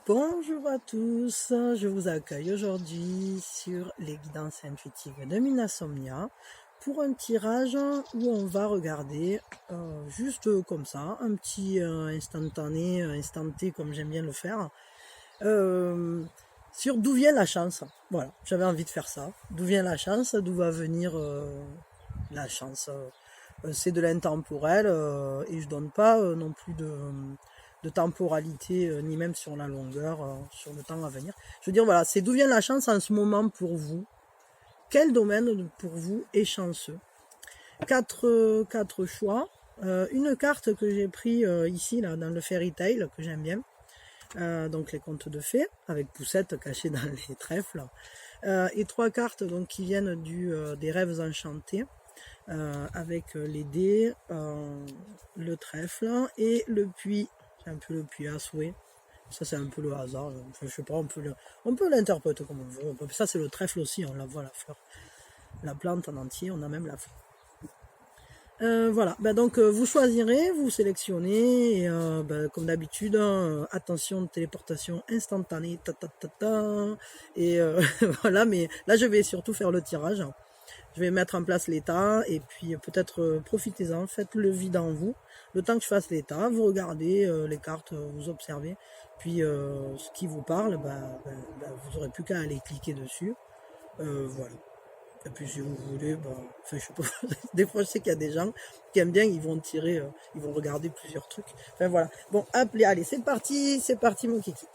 Bonjour à tous, je vous accueille aujourd'hui sur les guidances intuitives de Minasomnia pour un tirage où on va regarder juste comme ça, un petit instantané, instanté comme j'aime bien le faire, sur d'où vient la chance. Voilà, j'avais envie de faire ça. D'où vient la chance, d'où va venir la chance. C'est de l'intemporel et je donne pas non plus de temporalité, ni même sur la longueur, sur le temps à venir. Je veux dire, voilà, c'est d'où vient la chance en ce moment pour vous. Quel domaine pour vous est chanceux? Quatre choix. Une carte que j'ai pris ici, là, dans le Fairy Tail, que j'aime bien. Donc les contes de fées, avec Poussette cachée dans les trèfles. Et 3 cartes donc, qui viennent des rêves enchantés. Avec les dés, le trèfle et le puits. C'est un peu le puits à souhait. Ça c'est un peu le hasard. Je sais pas, on peut l'interpréter comme on veut. Ça c'est le trèfle aussi, on la voit la fleur. La plante en entier, on a même la fleur. Voilà, donc vous choisirez, vous sélectionnez, et, comme d'habitude, attention, téléportation instantanée, et voilà, mais là je vais surtout faire le tirage. Je vais mettre en place l'état et puis peut-être profitez-en, faites le vide en vous. Le temps que je fasse l'état, vous regardez les cartes, vous observez. Puis ce qui vous parle, vous n'aurez plus qu'à aller cliquer dessus. Voilà. Et puis si vous voulez, enfin, je sais pas, des fois je sais qu'il y a des gens qui aiment bien, ils vont tirer, ils vont regarder plusieurs trucs. Enfin voilà. Bon, allez, c'est parti mon kiki.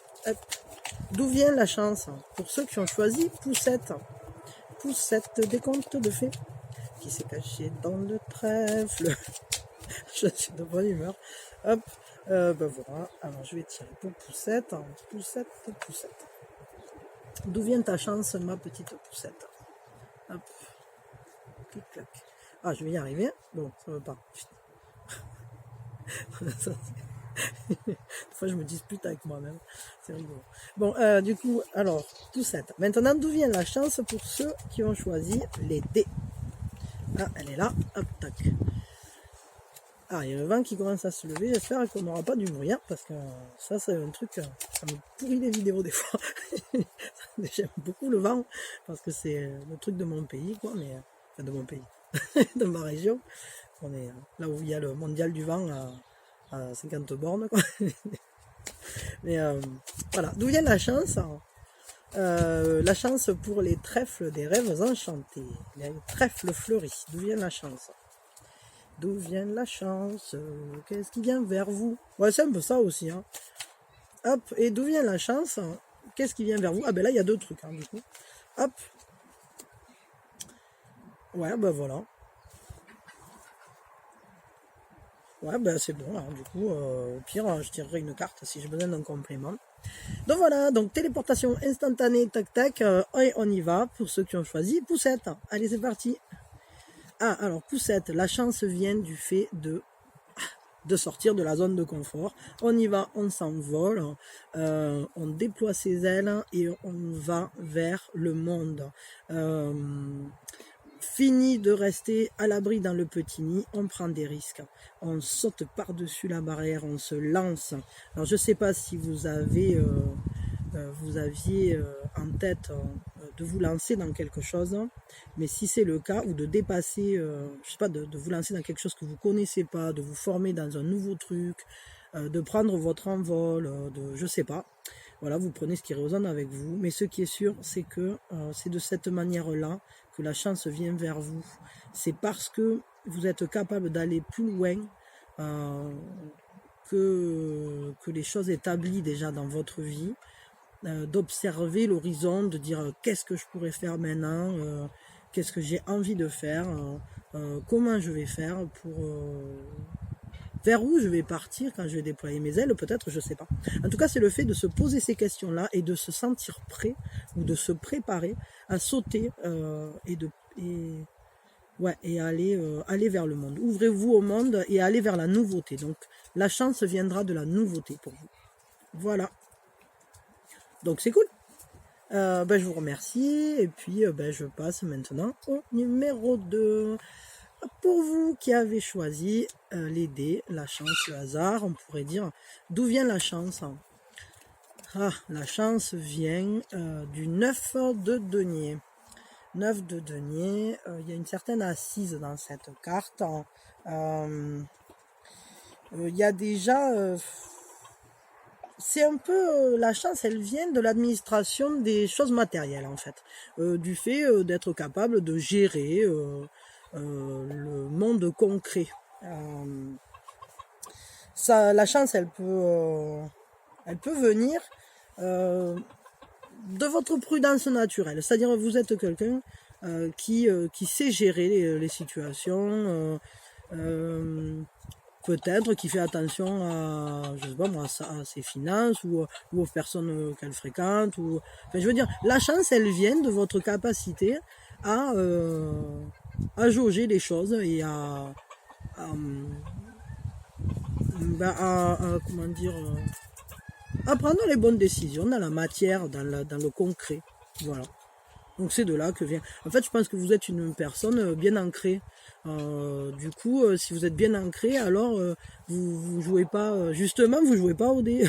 D'où vient la chance? Pour ceux qui ont choisi Poussette. Poussette des contes de fées qui s'est caché dans le trèfle. Je suis de bonne humeur. Hop, voilà. Alors je vais tirer pour Poussette. Poussette. D'où vient ta chance, ma petite Poussette? Hop, clic clac. Ah, je vais y arriver. Bon, ça ne veut pas. Des fois je me dispute avec moi-même, c'est rigolo. Bon, du coup, alors, Poussette. Maintenant, d'où vient la chance pour ceux qui ont choisi les dés? Ah, elle est là, hop, tac. Ah, il y a le vent qui commence à se lever, j'espère qu'on n'aura pas du bruit, hein, parce que ça c'est un truc, ça me pourrit les vidéos des fois. J'aime beaucoup le vent, parce que c'est le truc de mon pays, quoi, mais, enfin de mon pays, de ma région. On est là où il y a le mondial du vent à 50 bornes, quoi. Mais voilà, d'où vient la chance? La chance pour les trèfles des rêves enchantés, les trèfles fleuris, d'où vient la chance? D'où vient la chance? Qu'est-ce qui vient vers vous? Ouais, c'est un peu ça aussi, hein. Hop, et d'où vient la chance? Qu'est-ce qui vient vers vous? Ah ben là, il y a 2 trucs, hein, du coup. Hop. Ouais, voilà. Ouais, c'est bon, hein, du coup, au pire, je tirerai une carte si j'ai besoin d'un complément. Donc voilà, donc téléportation instantanée, tac tac, et on y va, pour ceux qui ont choisi Poussette. Allez, c'est parti. Ah, alors Poussette, la chance vient du fait de sortir de la zone de confort. On y va, on s'envole, on déploie ses ailes et on va vers le monde. Fini de rester à l'abri dans le petit nid, on prend des risques. On saute par-dessus la barrière, on se lance. Alors je ne sais pas si vous aviez en tête de vous lancer dans quelque chose, mais si c'est le cas, ou de dépasser, je sais pas, de vous lancer dans quelque chose que vous connaissez pas, de vous former dans un nouveau truc, de prendre votre envol, je sais pas. Voilà, vous prenez ce qui résonne avec vous, mais ce qui est sûr, c'est que c'est de cette manière-là que la chance vient vers vous. C'est parce que vous êtes capable d'aller plus loin que les choses établies déjà dans votre vie, d'observer l'horizon, de dire qu'est-ce que je pourrais faire maintenant, qu'est-ce que j'ai envie de faire, comment je vais faire pour... vers où je vais partir quand je vais déployer mes ailes, peut-être, je ne sais pas. En tout cas, c'est le fait de se poser ces questions-là et de se sentir prêt ou de se préparer à sauter et aller vers le monde. Ouvrez-vous au monde et allez vers la nouveauté. Donc, la chance viendra de la nouveauté pour vous. Voilà. Donc, c'est cool. Je vous remercie et puis je passe maintenant au numéro 2. Pour vous qui avez choisi les dés, la chance, le hasard, on pourrait dire, d'où vient la chance? Ah, la chance vient du 9 de denier. 9 de denier, il y a une certaine assise dans cette carte. Il y a déjà... c'est un peu... la chance, elle vient de l'administration des choses matérielles, en fait. Du fait d'être capable de gérer le monde concret. La chance, elle peut venir de votre prudence naturelle. C'est-à-dire que vous êtes quelqu'un qui sait gérer les situations, peut-être qui fait attention à, je sais pas moi, à ses finances ou aux personnes qu'elle fréquente. Enfin, je veux dire, la chance, elle vient de votre capacité à jauger les choses et comment dire, à prendre les bonnes décisions dans la matière, dans le concret. Voilà. Donc c'est de là que vient. En fait, je pense que vous êtes une personne bien ancrée. Du coup, si vous êtes bien ancré, alors vous jouez pas, justement, vous jouez pas au dé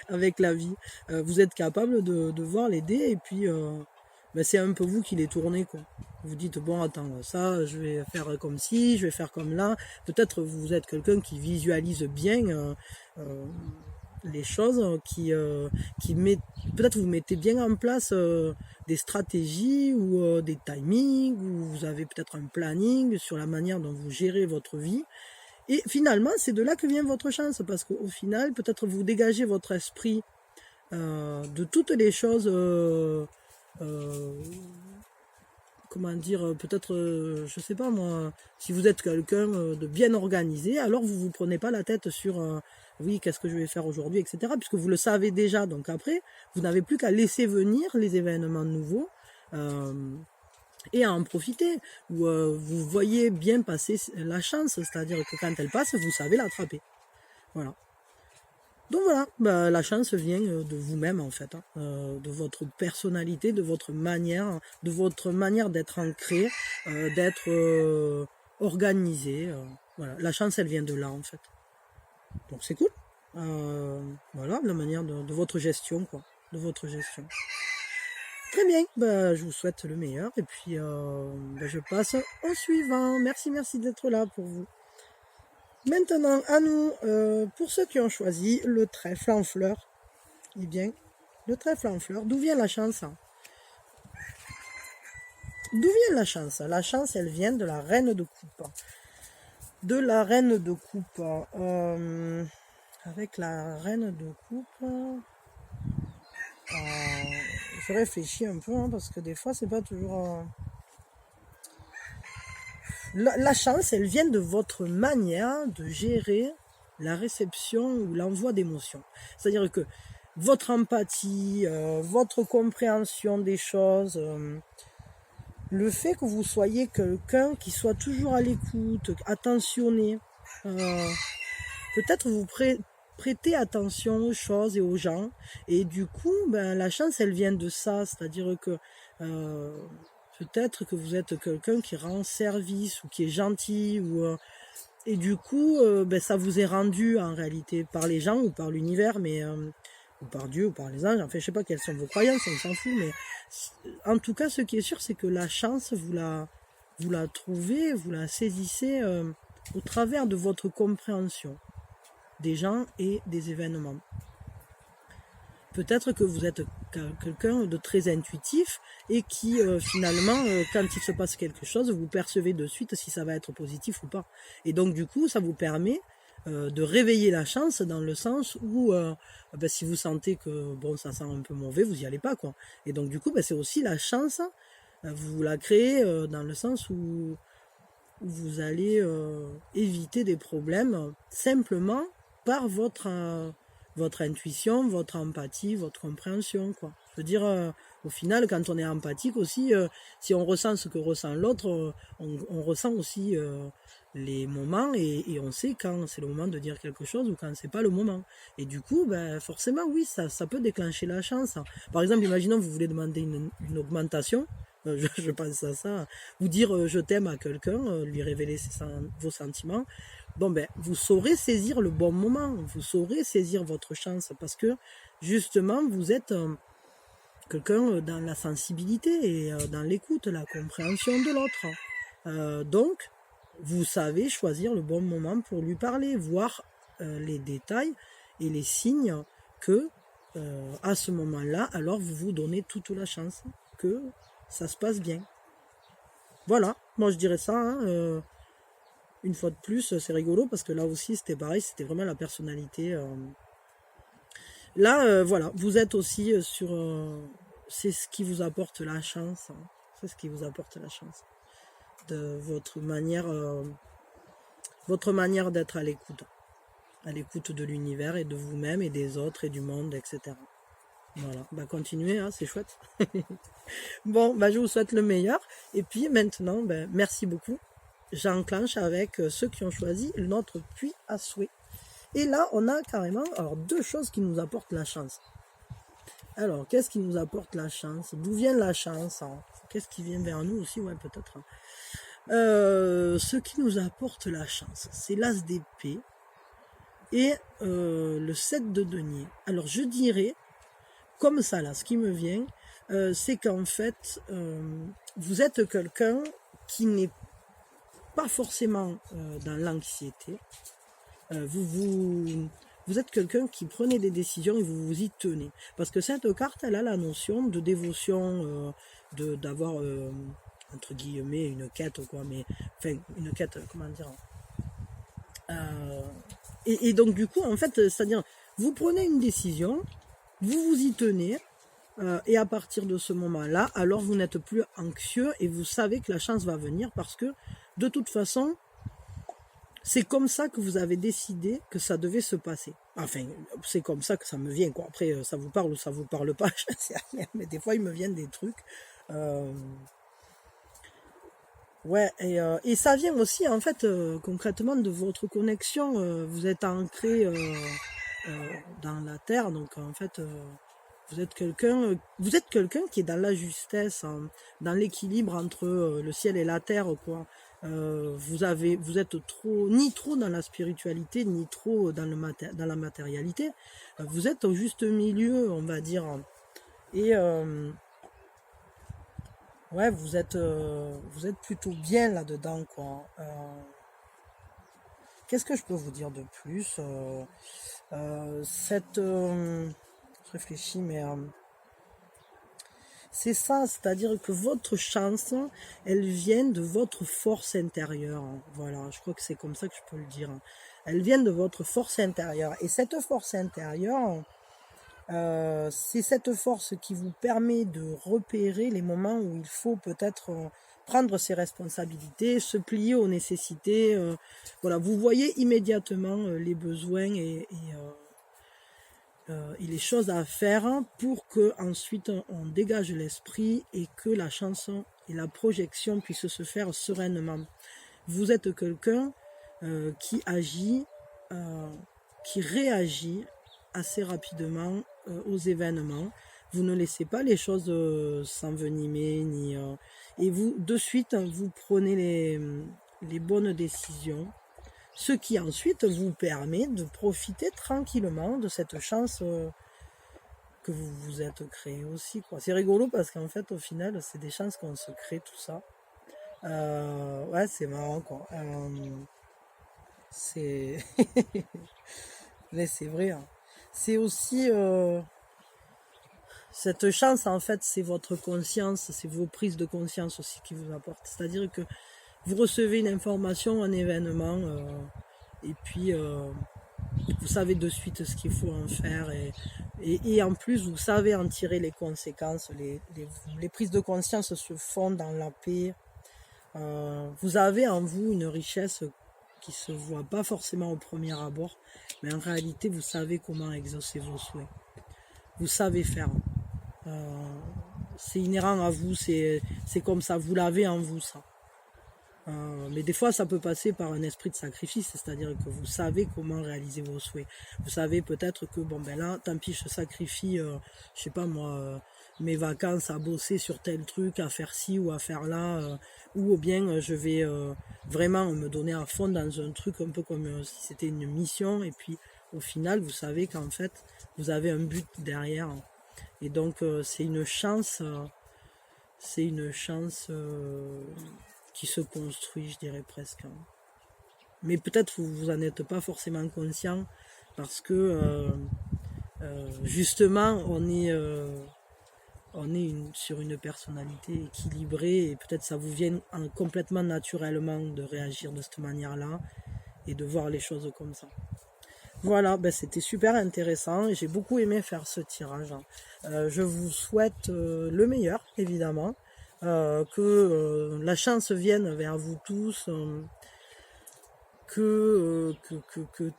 avec la vie. Vous êtes capable de voir les dés et puis c'est un peu vous qui les tournez, quoi. Vous dites bon, attends, ça, je vais faire comme ci, je vais faire comme là. Peut-être vous êtes quelqu'un qui visualise bien les choses, peut-être vous mettez bien en place des stratégies ou des timings, ou vous avez peut-être un planning sur la manière dont vous gérez votre vie. Et finalement, c'est de là que vient votre chance, parce qu'au final, peut-être vous dégagez votre esprit de toutes les choses, comment dire, peut-être, je sais pas moi, si vous êtes quelqu'un de bien organisé, alors vous prenez pas la tête sur oui, qu'est-ce que je vais faire aujourd'hui, etc. Puisque vous le savez déjà, donc après, vous n'avez plus qu'à laisser venir les événements nouveaux et à en profiter. Ou vous voyez bien passer la chance, c'est-à-dire que quand elle passe, vous savez l'attraper. Voilà. Donc voilà, la chance vient de vous-même en fait, de votre personnalité, de votre manière d'être ancré, d'être organisé. Voilà, la chance elle vient de là en fait. Donc c'est cool. Voilà, la manière de votre gestion, quoi, de votre gestion. Très bien, je vous souhaite le meilleur et puis je passe au suivant. Merci d'être là pour vous. Maintenant, à nous, pour ceux qui ont choisi le trèfle en fleurs, eh bien, le trèfle en fleurs, d'où vient la chance? D'où vient la chance? La chance, elle vient de la reine de coupe. De la reine de coupe. Avec la reine de coupe, je réfléchis un peu, parce que des fois, c'est pas toujours... La chance, elle vient de votre manière de gérer la réception ou l'envoi d'émotions. C'est-à-dire que votre empathie, votre compréhension des choses, le fait que vous soyez quelqu'un qui soit toujours à l'écoute, attentionné, peut-être vous prêtez attention aux choses et aux gens, et du coup, la chance, elle vient de ça, c'est-à-dire que peut-être que vous êtes quelqu'un qui rend service ou qui est gentil, et du coup, ça vous est rendu en réalité par les gens ou par l'univers, mais ou par Dieu ou par les anges. Enfin, je sais pas quelles sont vos croyances, on s'en fout, mais en tout cas, ce qui est sûr, c'est que la chance, vous la trouvez, vous la saisissez au travers de votre compréhension des gens et des événements. Peut-être que vous êtes quelqu'un de très intuitif et qui finalement, quand il se passe quelque chose, vous percevez de suite si ça va être positif ou pas. Et donc du coup, ça vous permet de réveiller la chance dans le sens où si vous sentez que bon, ça sent un peu mauvais, vous y allez pas, quoi. Et donc du coup, c'est aussi la chance, vous la créez dans le sens où vous allez éviter des problèmes simplement par votre intuition, votre empathie, votre compréhension, quoi. Je veux dire, au final, quand on est empathique aussi, si on ressent ce que ressent l'autre, on ressent aussi les moments et on sait quand c'est le moment de dire quelque chose ou quand c'est pas le moment. Et du coup, forcément, oui, ça peut déclencher la chance. Par exemple, imaginons que vous voulez demander une augmentation, je pense à ça. Vous dire je t'aime à quelqu'un, lui révéler vos sentiments. Bon ben, vous saurez saisir le bon moment, vous saurez saisir votre chance parce que justement vous êtes quelqu'un dans la sensibilité et dans l'écoute, la compréhension de l'autre. Donc, vous savez choisir le bon moment pour lui parler, voir les détails et les signes que, à ce moment-là, alors vous vous donnez toute la chance que ça se passe bien. Voilà, moi je dirais ça. Hein, une fois de plus, c'est rigolo parce que là aussi c'était pareil, c'était vraiment la personnalité. Là, voilà, vous êtes aussi sur... c'est ce qui vous apporte la chance. Hein. C'est ce qui vous apporte la chance. De votre manière d'être à l'écoute de l'univers et de vous-même et des autres et du monde, etc. Voilà, bah continuez, hein, c'est chouette. Bon, bah je vous souhaite le meilleur. Et puis maintenant, bah, merci beaucoup. J'enclenche avec ceux qui ont choisi notre puits à souhait. Et là, on a carrément deux choses qui nous apportent la chance. Alors, qu'est-ce qui nous apporte la chance? D'où vient la chance? Hein? Qu'est-ce qui vient vers nous aussi? Ouais, peut-être. Ce qui nous apporte la chance, c'est l'as d'épée et le 7 de denier. Alors, je dirais, comme ça, là, ce qui me vient, c'est qu'en fait, vous êtes quelqu'un qui n'est pas forcément dans l'anxiété. Vous êtes quelqu'un qui prenait des décisions et vous vous y tenez. Parce que cette carte, elle a la notion de dévotion, d'avoir, entre guillemets, une quête, quoi. Mais, enfin, une quête, comment dire. Et donc, du coup, en fait, c'est-à-dire, vous prenez une décision, vous vous y tenez, et à partir de ce moment-là, alors vous n'êtes plus anxieux et vous savez que la chance va venir parce que, de toute façon, c'est comme ça que vous avez décidé que ça devait se passer. Enfin, c'est comme ça que ça me vient, quoi. Après, ça vous parle ou ça vous parle pas, je ne sais rien. Mais des fois, il me viennent des trucs. Ouais, et ça vient aussi, en fait, concrètement, de votre connexion. Vous êtes ancré dans la terre, donc en fait, vous êtes quelqu'un qui est dans la justesse, hein, dans l'équilibre entre le ciel et la terre, quoi. Vous êtes ni trop dans la spiritualité, ni trop dans la matérialité. Vous êtes au juste milieu, on va dire. Et ouais, vous êtes plutôt bien là-dedans, quoi. Qu'est-ce que je peux vous dire de plus? Je réfléchis, mais c'est ça, c'est-à-dire que votre chance, elle vient de votre force intérieure. Voilà, je crois que c'est comme ça que je peux le dire. Elle vient de votre force intérieure. Et cette force intérieure, c'est cette force qui vous permet de repérer les moments où il faut peut-être prendre ses responsabilités, se plier aux nécessités. Voilà, vous voyez immédiatement les besoins et les choses à faire pour que ensuite on dégage l'esprit et que la chanson et la projection puissent se faire sereinement. Vous êtes quelqu'un qui agit, qui réagit assez rapidement aux événements. Vous ne laissez pas les choses s'envenimer et vous de suite vous prenez les bonnes décisions. Ce qui ensuite vous permet de profiter tranquillement de cette chance que vous vous êtes créée aussi, quoi. C'est rigolo parce qu'en fait, au final, c'est des chances qu'on se crée tout ça. Ouais, c'est marrant, quoi. C'est... Mais c'est vrai. Hein. C'est aussi... cette chance, en fait, c'est votre conscience, c'est vos prises de conscience aussi qui vous apportent. C'est-à-dire que vous recevez une information, un événement, et puis vous savez de suite ce qu'il faut en faire, et en plus vous savez en tirer les conséquences. Les prises de conscience se font dans la paix. Vous avez en vous une richesse qui se voit pas forcément au premier abord, mais en réalité vous savez comment exaucer vos souhaits. Vous savez faire. C'est inhérent à vous, c'est comme ça, vous l'avez en vous, ça. Mais des fois ça peut passer par un esprit de sacrifice, c'est-à-dire que vous savez comment réaliser vos souhaits. Vous savez peut-être que bon ben là, tant pis, je sacrifie, je sais pas moi, mes vacances à bosser sur tel truc, à faire ci ou à faire là, ou bien je vais vraiment me donner à fond dans un truc un peu comme si c'était une mission, et puis au final vous savez qu'en fait vous avez un but derrière, et donc c'est une chance qui se construit, je dirais presque. Mais peut-être vous en êtes pas forcément conscient, parce que justement on est sur une personnalité équilibrée, et peut-être ça vous vient complètement naturellement de réagir de cette manière-là et de voir les choses comme ça. Voilà, ben c'était super intéressant et j'ai beaucoup aimé faire ce tirage. Je vous souhaite le meilleur, évidemment, que la chance vienne vers vous tous, que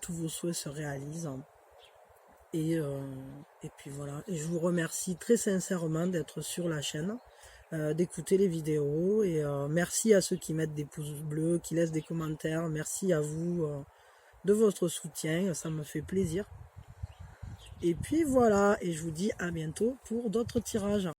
tous vos souhaits se réalisent. Et puis voilà, et je vous remercie très sincèrement d'être sur la chaîne, d'écouter les vidéos, et merci à ceux qui mettent des pouces bleus, qui laissent des commentaires, merci à vous de votre soutien, ça me fait plaisir. Et puis voilà, et je vous dis à bientôt pour d'autres tirages.